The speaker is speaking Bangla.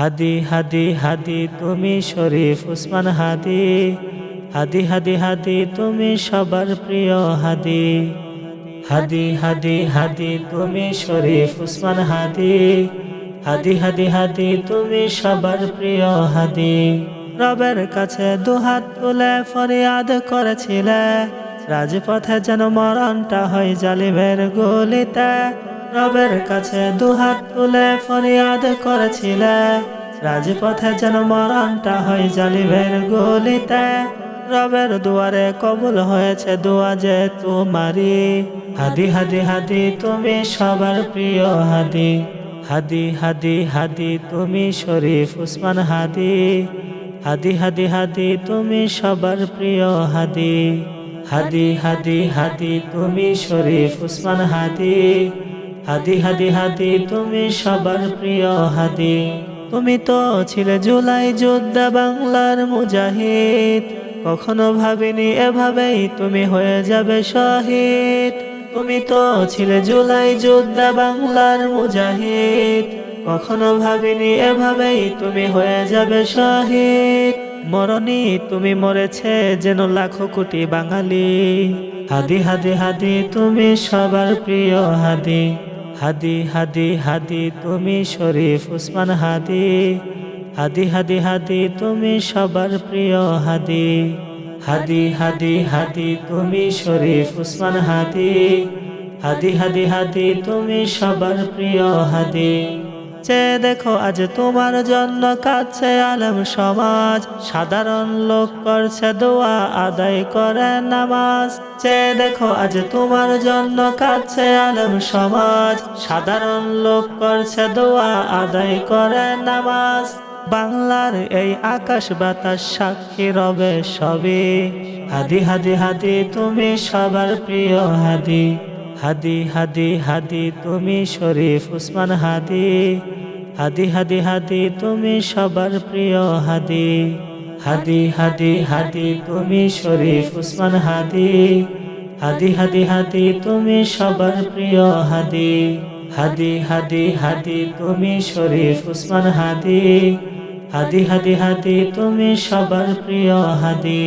হাদি হাদি হাদি তুমি শরীফ উসমান হাদি, হাদি হাদি হাদি তুমি সবার প্রিয় হাদি। হাদি হাদি হাদি তুমি শরীফ উসমান হাদি, হাদি হাদি হাদি তুমি সবার প্রিয় হাদি। রবের কাছে দুহাত তুলে ফরিয়াদ করেছিলে, রাজপথে যেন মরণটা হয় জালিমের গুলিতে। রবের কাছে দুহাত তুলে ফরিয়াদ করেছিলে, রাজপথে যেন মরণটা হয় জালিমের গুলিতে। রবের দুয়ারে কবুল হয়েছে দোয়া যে তোমারি, হাদি হাদি হাদি তুমি সবার প্রিয় হাদি। হাদি হাদি হাদি তুমি শরীফ উসমান হাদি, হাদি হাদি হাদি তুমি সবার প্রিয় হাদি। হাদি হাদি হাদি তুমি শরীফ উসমান হাদি, হাদি হাদি হাদি তুমি সবার প্রিয় হাদি। তুমি তো ছিলে জুলাই যোদ্ধা বাংলার মুজাহিদ, কখনো ভাবিনি এভাবেই তুমি হয়ে যাবে শহীদ। তুমি তো ছিলে জুলাই যোদ্ধা বাংলার মুজাহিদ, কখনো ভাবিনি এভাবেই তুমি হয়ে যাবে শহীদ। মরণি তুমি মরেছে যেন লাখো কোটি বাঙালি, হাদি হাদি হাদি তুমি সবার প্রিয় হাদি। হাদি হাদি হাদি তুমি শরীফ উসমান হাদি, হাদি হাদি হাদি তুমি সবার প্রিয় হাদি। হাদি হাদি হাদি তুমি শরীফ উসমান হাদি, হাদি হাদি হাদি তুমি সবার প্রিয় হাদি। চেয়ে দেখো আজ তোমার জন্য কাঁদছে আলেম সমাজ, সাধারণ লোক করছে দোয়া আদায় করে নামাজ। চেয়ে দেখো আজ তোমার জন্য কাঁদছে আলেম সমাজ, সাধারণ লোক করছে দোয়া আদায় করে নামাজ। বাংলার এই আকাশ বাতাস সাক্ষী রবে সবে, হাদি হাদি হাদি তুমি সবার প্রিয় হাদি। হাদি হাদি হাদি তুমি শরীফ উসমান হাদি, হাদি হাদি হাদি তুমি সবার প্রিয় হাদি। হাদি হাদি হাদি তুমি শরীফ উসমান হাদি, হাদি হাদি হাদি তুমি সবার প্রিয় হাদি। হাদি হাদি হাদি তুমি শরীফ উসমান হাদি, হাদি হাদি হাদি তুমি সবার প্রিয় হাদি।